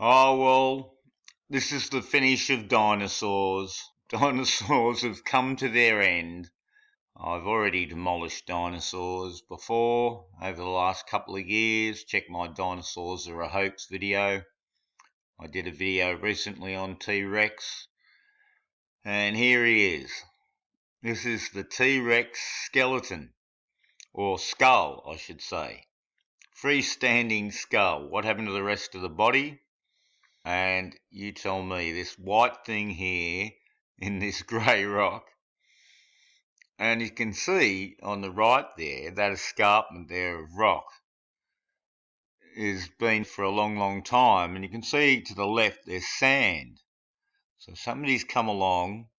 Oh, well, this is the finish of dinosaurs. Dinosaurs have come to their end. I've already demolished dinosaurs before over the last couple of years. Check my Dinosaurs Are a Hoax video. I did a video recently on T-Rex. And here he is. This is the T-Rex skeleton. Or skull, I should say. Freestanding skull. What happened to the rest of the body? And you tell me, this white thing here in this grey rock, and you can see on the right there, that escarpment there of rock has been for a long time, and you can see to the left there's sand. So somebody's come along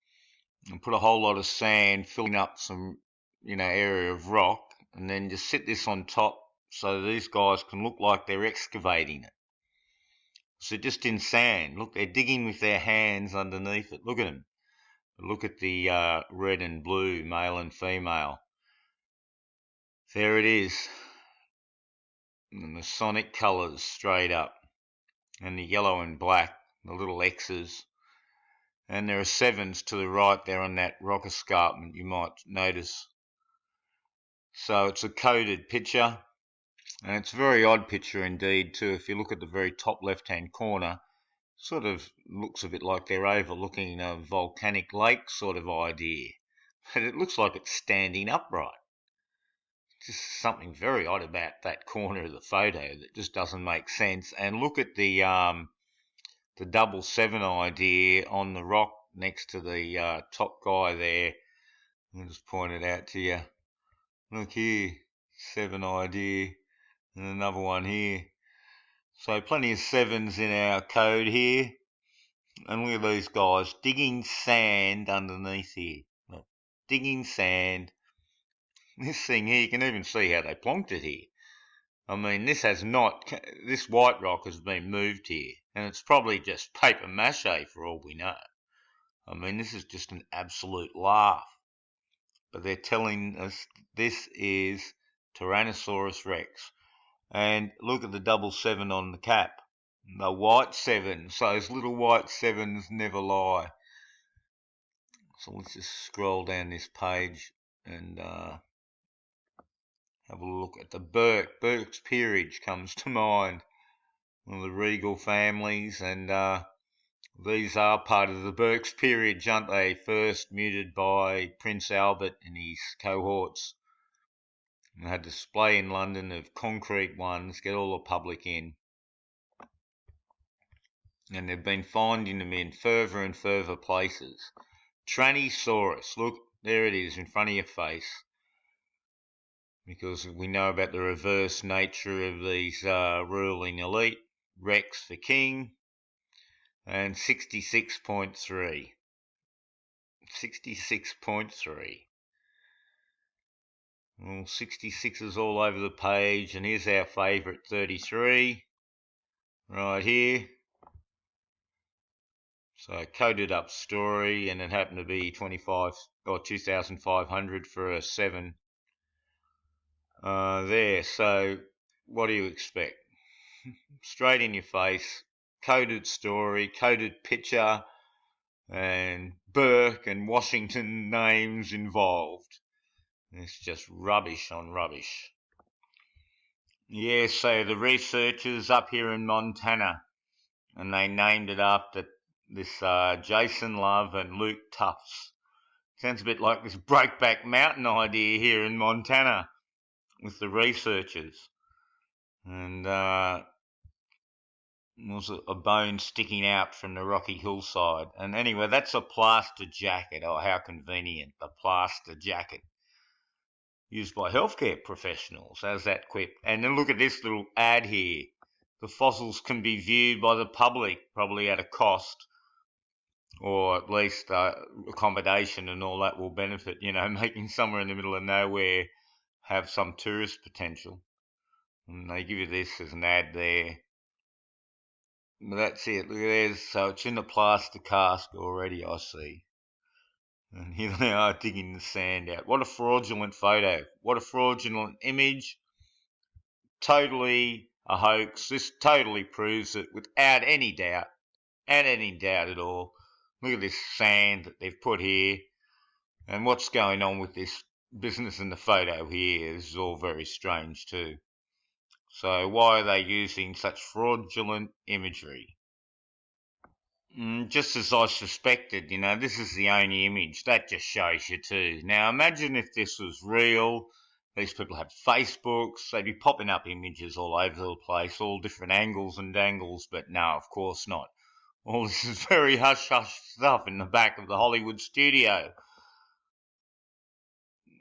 and put a whole lot of sand filling up some area of rock, and then just sit this on top so these guys can look like they're excavating it. So just in sand. Look, they're digging with their hands underneath it. Look at them. Look at the red and blue, male and female. There it is. And the Masonic colours straight up. And the yellow and black, the little X's. And there are sevens to the right there on that rock escarpment, you might notice. So it's a coded picture. And it's a very odd picture indeed too. If you look at the very top left-hand corner, sort of looks a bit like they're overlooking a volcanic lake sort of idea. But it looks like it's standing upright. Just something very odd about that corner of the photo that just doesn't make sense. And look at the 777 idea on the rock next to the top guy there. I'll just point it out to you. Look here, 7 idea, and another one here. So plenty of sevens in our code here. And look at these guys digging sand underneath here. Look, digging sand. This thing here, you can even see how they plonked it here. I mean, this white rock has been moved here, and it's probably just paper mache for all we know. I mean, this is just an absolute laugh. But they're telling us this is Tyrannosaurus Rex. And look at the 777 on the cap. The white sevens, those little white sevens never lie. So let's just scroll down this page and have a look at the Burke. Burke's peerage comes to mind. One of the regal families, and these are part of the Burke's peerage, aren't they? First muted by Prince Albert and his cohorts. And they had a display in London of concrete ones, get all the public in. And they've been finding them in further and further places. Tyrannosaurus, look, there it is in front of your face. Because we know about the reverse nature of these ruling elite. Rex for king. And 66.3. 66.3. Well, 66 is all over the page. And here's our favourite 33. Right here. So coded up story, and it happened to be 2,500 for a 7. There, so what do you expect? Straight in your face, coded story, coded picture, and Burke and Washington names involved. It's just rubbish on rubbish. Yeah, so the researchers up here in Montana, and they named it after this Jason Love and Luke Tufts. Sounds a bit like this Brokeback Mountain idea here in Montana with the researchers. And was a bone sticking out from the rocky hillside. And anyway, that's a plaster jacket. Oh, how convenient, the plaster jacket. Used by healthcare professionals as that quip. And then look at this little ad here. The fossils can be viewed by the public, probably at a cost, or at least accommodation and all that will benefit, making somewhere in the middle of nowhere have some tourist potential. And they give you this as an ad there. But that's it. Look at this. So it's in the plaster cask already, I see. And here they are digging the sand out. What a fraudulent photo. What a fraudulent image. Totally a hoax. This totally proves it without any doubt, and any doubt at all. Look at this sand that they've put here, and what's going on with this business in the photo here. This is all very strange too. So why are they using such fraudulent imagery? Just as I suspected, this is the only image. That just shows you too. Now imagine if this was real. These people have Facebooks. They'd be popping up images all over the place, all different angles and dangles, but no, of course not. All this is very hush-hush stuff in the back of the Hollywood studio.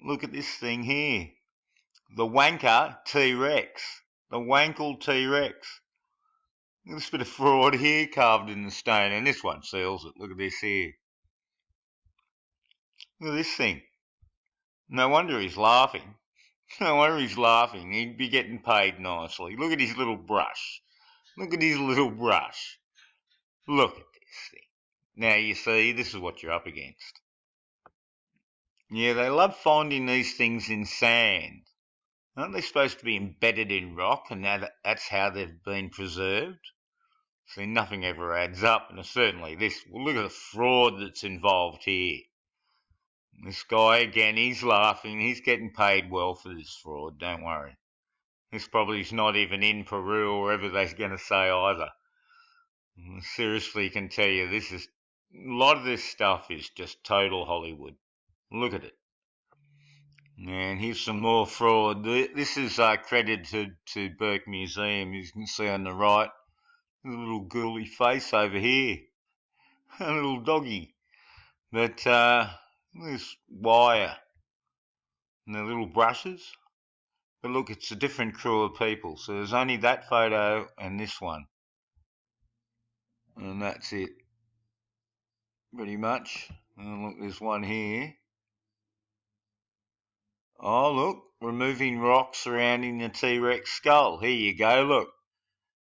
Look at this thing here. The Wanker T-Rex. The Wankel T-Rex. This bit of fraud here carved in the stone, and this one seals it. Look at this here. Look at this thing. No wonder he's laughing. No wonder he's laughing. He'd be getting paid nicely. Look at his little brush. Look at his little brush. Look at this thing. Now you see, this is what you're up against. Yeah, they love finding these things in sand. Aren't they supposed to be embedded in rock, and that's how they've been preserved? See, nothing ever adds up, and certainly this. Well, look at the fraud that's involved here. This guy, again, he's laughing. He's getting paid well for this fraud, don't worry. This probably is not even in Peru or wherever they're going to say either. Seriously, can tell you, a lot of this stuff is just total Hollywood. Look at it. And here's some more fraud. This is credited to Burke Museum. You can see on the right, a little ghouly face over here. A little doggy. But this wire and the little brushes. But look, it's a different crew of people. So there's only that photo and this one. And that's it. Pretty much. And look, there's one here. Oh, look, removing rocks surrounding the T-Rex skull. Here you go, look.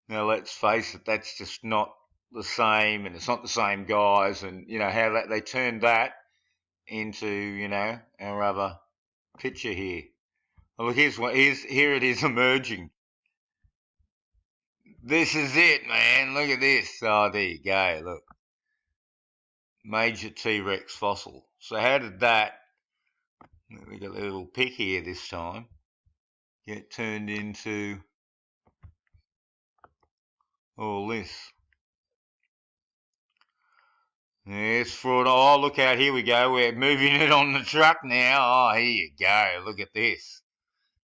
Now, let's face it, that's just not the same, and it's not the same guys, and, how they turned that into, our other picture here. Well, look, here it is emerging. This is it, man. Look at this. Oh, there you go, look. Major T-Rex fossil. So how did that, we got a little pic here this time, get turned into all this? Yes, fraud. Oh, look out, here we go. We're moving it on the truck now. Oh, here you go. Look at this.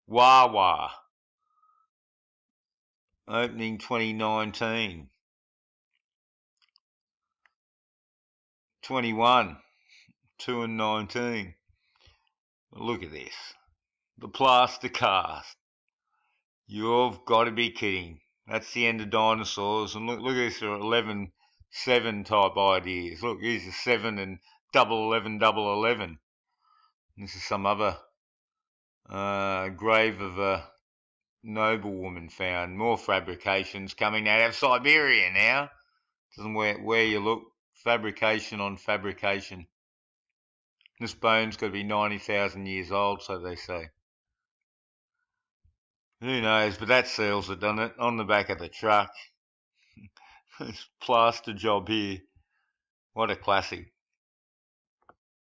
Wawa. Opening 2019. 21. 2 and 19. Look at this. The plaster cast. You've got to be kidding. That's the end of dinosaurs. And look at this, 11-7 type ideas. Look, here's a 7 and double 11, double 11. This is some other grave of a noblewoman found. More fabrications coming out of Siberia now. Doesn't where you look. Fabrication on fabrication. This bone's got to be 90,000 years old, so they say. Who knows, but that seals it, doesn't it? On the back of the truck. This plaster job here. What a classic.